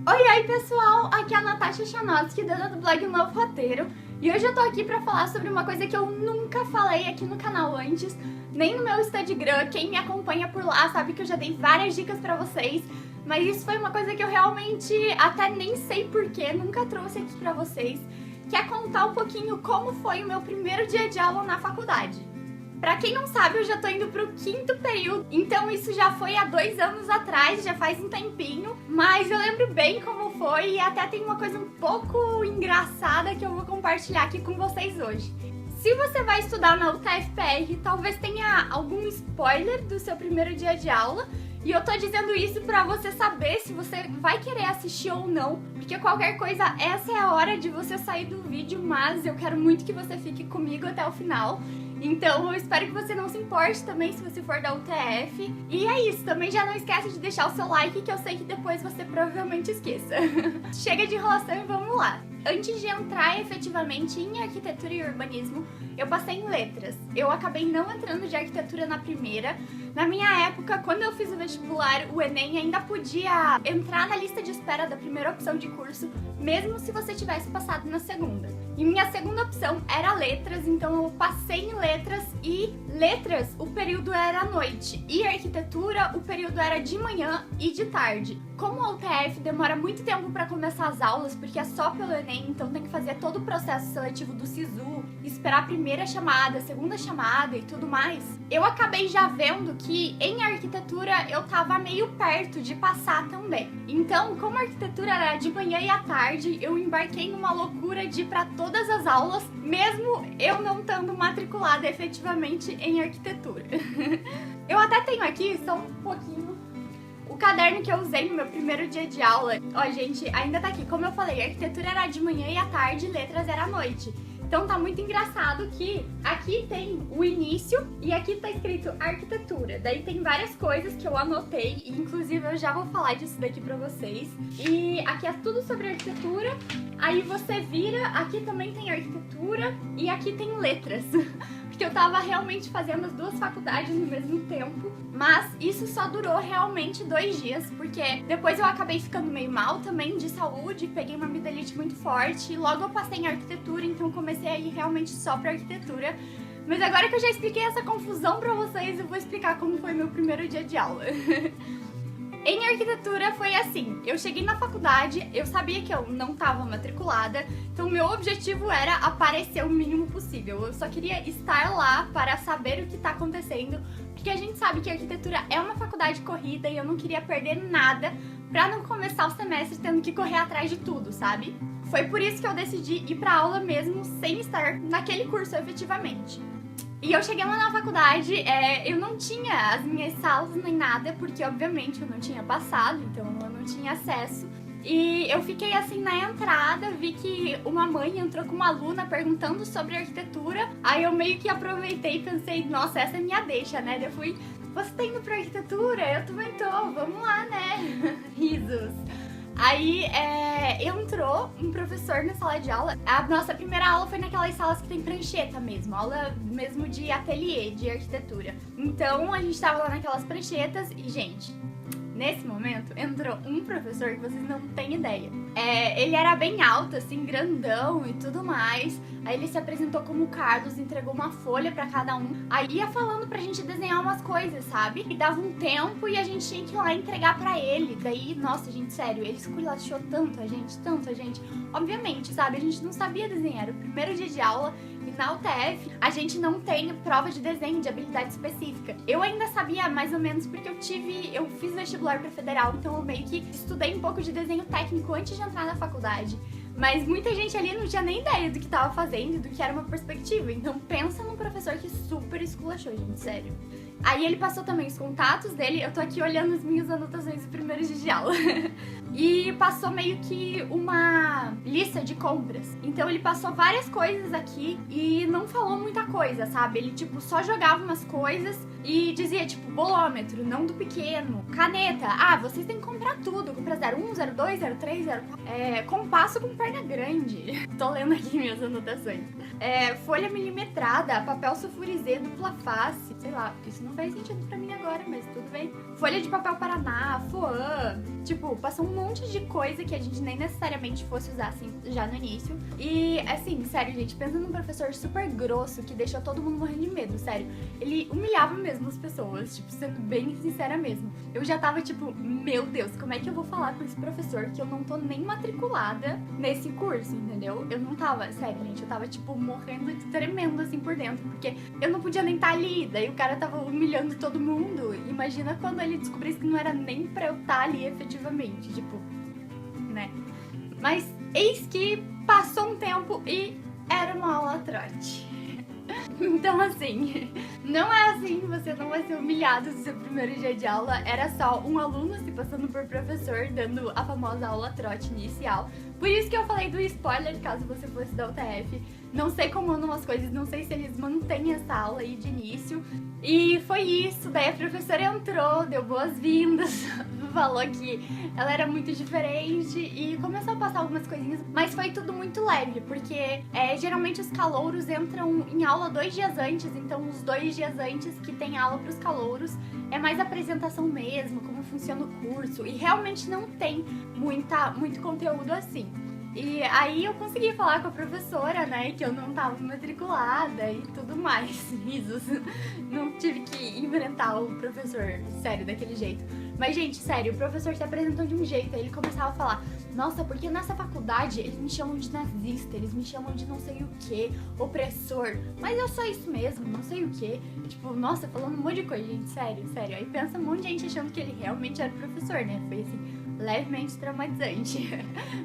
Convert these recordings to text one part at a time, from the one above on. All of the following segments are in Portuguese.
Oi pessoal, aqui é a Natasha Chanoski, dona do blog Um Novo Roteiro, e hoje eu tô aqui pra falar sobre uma coisa que eu nunca falei aqui no canal antes, nem no meu Instagram. Quem me acompanha por lá sabe que eu já dei várias dicas pra vocês, mas isso foi uma coisa que eu realmente até nem sei porquê, nunca trouxe aqui pra vocês, que é contar um pouquinho como foi o meu primeiro dia de aula na faculdade. Pra quem não sabe, eu já tô indo pro 5º período, então isso já foi há 2 anos atrás, já faz um tempinho, mas eu lembro bem como foi e até tem uma coisa um pouco engraçada que eu vou compartilhar aqui com vocês hoje. Se você vai estudar na UTFPR, talvez tenha algum spoiler do seu primeiro dia de aula, e eu tô dizendo isso pra você saber se você vai querer assistir ou não, porque qualquer coisa, essa é a hora de você sair do vídeo, mas eu quero muito que você fique comigo até o final. Então eu espero que você não se importe também se você for da UTF. E é isso, também já não esquece de deixar o seu like, que eu sei que depois você provavelmente esqueça. Chega de enrolação e vamos lá! Antes de entrar efetivamente em arquitetura e urbanismo, eu passei em letras. Eu acabei não entrando de arquitetura na primeira. Na minha época, quando eu fiz o vestibular, o Enem ainda podia entrar na lista de espera da primeira opção de curso, mesmo se você tivesse passado na segunda. E minha segunda opção era letras, então eu passei em letras, e letras o período era à noite, e arquitetura o período era de manhã e de tarde. Como a UTF demora muito tempo para começar as aulas, porque é só pelo Enem, então tem que fazer todo o processo seletivo do SISU, esperar a primeira chamada, a segunda chamada e tudo mais, eu acabei já vendo que em arquitetura eu tava meio perto de passar também. Então, como a arquitetura era de manhã e à tarde, eu embarquei numa loucura de ir pra todas as aulas, mesmo eu não estando matriculada efetivamente em arquitetura. Eu até tenho aqui, só um pouquinho, o caderno que eu usei no meu primeiro dia de aula. Ó, gente, ainda tá aqui. Como eu falei, arquitetura era de manhã e à tarde, letras era à noite. Então tá muito engraçado que aqui tem o início e aqui tá escrito arquitetura. Daí tem várias coisas que eu anotei, e inclusive eu já vou falar disso daqui pra vocês. E aqui é tudo sobre arquitetura, aí você vira, aqui também tem arquitetura e aqui tem letras. Porque eu tava realmente fazendo as duas faculdades no mesmo tempo, mas isso só durou realmente 2 dias, porque depois eu acabei ficando meio mal também de saúde, peguei uma amidalite muito forte, e logo eu passei em arquitetura, então comecei a ir realmente só pra arquitetura. Mas agora que eu já expliquei essa confusão pra vocês, eu vou explicar como foi meu primeiro dia de aula. Em arquitetura foi assim, eu cheguei na faculdade, eu sabia que eu não estava matriculada, então o meu objetivo era aparecer o mínimo possível. Eu só queria estar lá para saber o que está acontecendo, porque a gente sabe que a arquitetura é uma faculdade corrida e eu não queria perder nada para não começar o semestre tendo que correr atrás de tudo, sabe? Foi por isso que eu decidi ir pra aula mesmo sem estar naquele curso efetivamente. E eu cheguei lá na faculdade, eu não tinha as minhas salas nem nada, porque obviamente eu não tinha passado, então eu não tinha acesso. E eu fiquei assim na entrada, vi que uma mãe entrou com uma aluna perguntando sobre arquitetura, aí eu meio que aproveitei e pensei, nossa, essa é minha deixa, né? Eu fui, você tá indo pra arquitetura? Eu também tô, vamos lá, né? Risos. Aí entrou um professor na sala de aula. A nossa primeira aula foi naquelas salas que tem prancheta mesmo, aula mesmo de ateliê, de arquitetura. Então a gente tava lá naquelas pranchetas e, gente, nesse momento entrou um professor que vocês não têm ideia. Ele era bem alto, assim, grandão e tudo mais. Aí ele se apresentou como Carlos, entregou uma folha pra cada um. Aí ia falando pra gente desenhar umas coisas, sabe? E dava um tempo e a gente tinha que ir lá entregar pra ele. Daí, nossa, gente, sério, ele esculachou tanto a gente, tanto a gente. Obviamente, sabe, a gente não sabia desenhar. Era o primeiro dia de aula. E na UTF, a gente não tem prova de desenho, de habilidade específica. Eu ainda sabia mais ou menos porque eu fiz vestibular pra federal, então eu meio que estudei um pouco de desenho técnico antes de entrar na faculdade. Mas muita gente ali não tinha nem ideia do que tava fazendo e do que era uma perspectiva. Então pensa num professor que super esculachou, gente, sério. Aí ele passou também os contatos dele, eu tô aqui olhando as minhas anotações do primeiro dia de aula. E passou meio que uma lista de compras. Então ele passou várias coisas aqui e não falou muita coisa, sabe? Ele, tipo, só jogava umas coisas e dizia, tipo, bolômetro, não do pequeno. Caneta, vocês têm que comprar tudo. Compra 01, 02, 03, 04. Compasso com perna grande. Tô lendo aqui minhas anotações. Folha milimetrada, papel sulfurizê, dupla face. sei lá, isso não faz sentido pra mim agora, mas tudo bem. Folha de papel Paraná, Foam, tipo, passou um monte de coisa que a gente nem necessariamente fosse usar, assim, já no início. E, assim, sério, gente, pensa num professor super grosso que deixou todo mundo morrendo de medo, sério. Ele humilhava mesmo as pessoas, tipo, sendo bem sincera mesmo. Eu já tava, tipo, meu Deus, como é que eu vou falar com esse professor que eu não tô nem matriculada nesse curso, entendeu? Eu não tava, sério, gente, eu tava, tipo, morrendo, tremendo, assim, por dentro, porque eu não podia nem estar ali, daí o cara tava humilhando todo mundo. Imagina quando ele descobrisse que não era nem pra eu estar ali efetivamente, tipo, né? Mas eis que passou um tempo e era uma aula trote. Então, assim, não é assim, você não vai ser humilhado no seu primeiro dia de aula. Era só um aluno se passando por professor, dando a famosa aula trote inicial. Por isso que eu falei do spoiler, caso você fosse da UTF. Não sei como andam as coisas, não sei se eles mantêm essa aula aí de início. E foi isso, daí a professora entrou, deu boas-vindas, falou que ela era muito diferente e começou a passar algumas coisinhas, mas foi tudo muito leve, porque geralmente os calouros entram em aula 2 dias antes, então os 2 dias antes que tem aula pros calouros é mais apresentação mesmo, como funciona o curso, e realmente não tem muito conteúdo assim. E aí eu consegui falar com a professora, né, que eu não tava matriculada e tudo mais, risos. Não tive que enfrentar o professor, sério, daquele jeito. Mas, gente, sério, o professor se apresentou de um jeito, aí ele começava a falar: nossa, porque nessa faculdade eles me chamam de nazista, eles me chamam de não sei o que, opressor, mas eu sou isso mesmo, não sei o que. Tipo, nossa, falando um monte de coisa, gente, sério. Aí pensa um monte de gente achando que ele realmente era professor, né, foi assim, levemente traumatizante.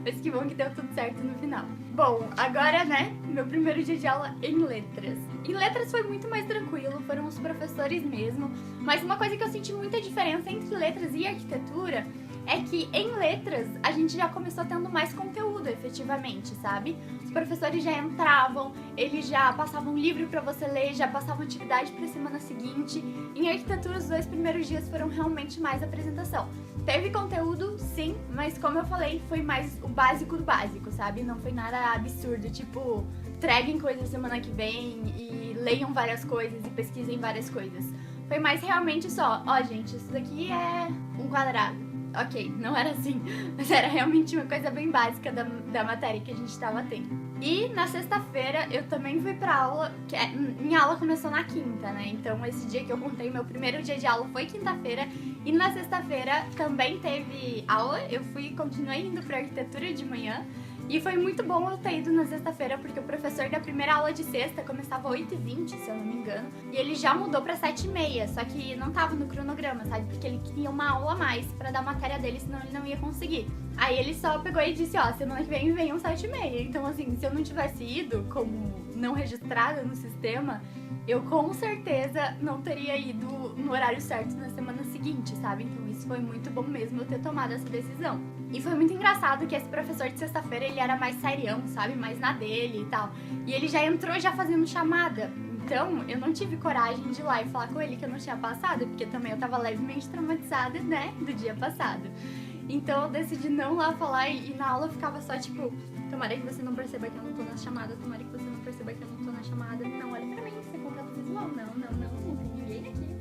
Mas que bom que deu tudo certo no final. Bom, agora, né, meu primeiro dia de aula em letras. Em letras foi muito mais tranquilo, foram os professores mesmo, mas uma coisa que eu senti muita diferença entre letras e arquitetura é que em letras a gente já começou tendo mais conteúdo efetivamente, sabe? Os professores já entravam, eles já passavam um livro pra você ler, já passavam atividade pra semana seguinte. Em arquitetura os 2 primeiros dias foram realmente mais apresentação. Teve conteúdo, sim, mas como eu falei, foi mais o básico do básico, sabe? Não foi nada absurdo, tipo, entreguem coisas semana que vem e leiam várias coisas e pesquisem várias coisas. Foi mais realmente só, ó, gente, isso daqui é um quadrado. Ok, não era assim, mas era realmente uma coisa bem básica da matéria que a gente tava tendo. E na sexta-feira eu também fui pra aula, minha aula começou na quinta, né? Então esse dia que eu contei, meu primeiro dia de aula foi quinta-feira. E na sexta-feira também teve aula, continuei indo pra arquitetura de manhã. E foi muito bom eu ter ido na sexta-feira, porque o professor da primeira aula de sexta começava 8h20, se eu não me engano, e ele já mudou pra 7h30, só que não tava no cronograma, sabe? Porque ele queria uma aula a mais pra dar a matéria dele, senão ele não ia conseguir. Aí ele só pegou e disse, ó, semana que vem venham 7h30. Então, assim, se eu não tivesse ido como não registrada no sistema, eu com certeza não teria ido no horário certo na semana seguinte, sabe? Então isso foi muito bom mesmo eu ter tomado essa decisão. E foi muito engraçado que esse professor de sexta-feira, ele era mais serião, sabe? Mais na dele e tal. E ele já entrou já fazendo chamada. Então, eu não tive coragem de ir lá e falar com ele que eu não tinha passado, porque também eu tava levemente traumatizada, né, do dia passado. Então eu decidi não lá falar e na aula eu ficava só tipo, tomara que você não perceba que eu não tô na chamada, tomara que você não perceba que eu não tô na chamada. Não, olha pra mim, você é contato visual. Não tem ninguém aqui.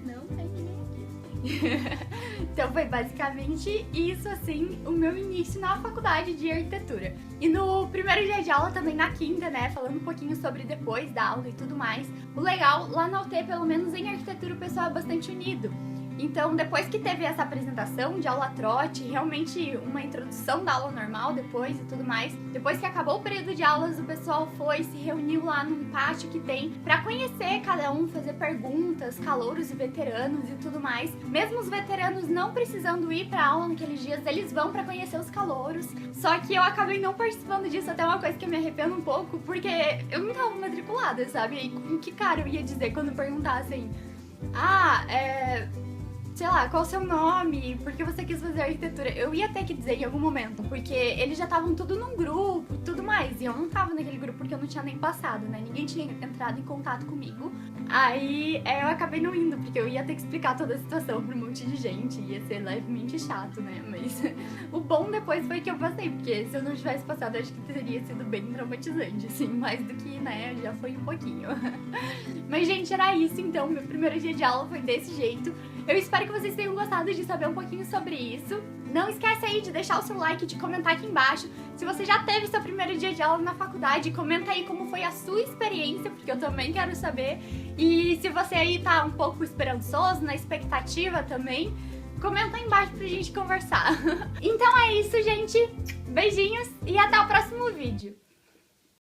Não tem ninguém aqui. Então foi basicamente isso, assim, o meu início na faculdade de arquitetura. E no primeiro dia de aula, também na quinta, né, falando um pouquinho sobre depois da aula e tudo mais. O legal, lá na UT, pelo menos em arquitetura, o pessoal é bastante unido. Então, depois que teve essa apresentação de aula trote, realmente uma introdução da aula normal depois e tudo mais, depois que acabou o período de aulas, o pessoal foi, se reuniu lá num pátio que tem pra conhecer cada um, fazer perguntas, calouros e veteranos e tudo mais. Mesmo os veteranos não precisando ir pra aula naqueles dias, eles vão pra conhecer os calouros. Só que eu acabei não participando disso, até uma coisa que eu me arrependo um pouco, porque eu não tava matriculada, sabe? E com que cara eu ia dizer quando perguntassem, sei lá, qual o seu nome, por que você quis fazer arquitetura? Eu ia ter que dizer em algum momento, porque eles já estavam tudo num grupo, tudo mais, e eu não tava naquele grupo porque eu não tinha nem passado, né? Ninguém tinha entrado em contato comigo. Aí eu acabei não indo, porque eu ia ter que explicar toda a situação pra um monte de gente, ia ser levemente chato, né? Mas o bom depois foi que eu passei, porque se eu não tivesse passado, acho que teria sido bem traumatizante, assim, mais do que, né, já foi um pouquinho. Mas, gente, era isso, então, meu primeiro dia de aula foi desse jeito. Eu espero que vocês tenham gostado de saber um pouquinho sobre isso. Não esquece aí de deixar o seu like, de comentar aqui embaixo. Se você já teve seu primeiro dia de aula na faculdade, comenta aí como foi a sua experiência, porque eu também quero saber. E se você aí tá um pouco esperançoso, na expectativa também, comenta aí embaixo pra gente conversar. Então é isso, gente. Beijinhos e até o próximo vídeo.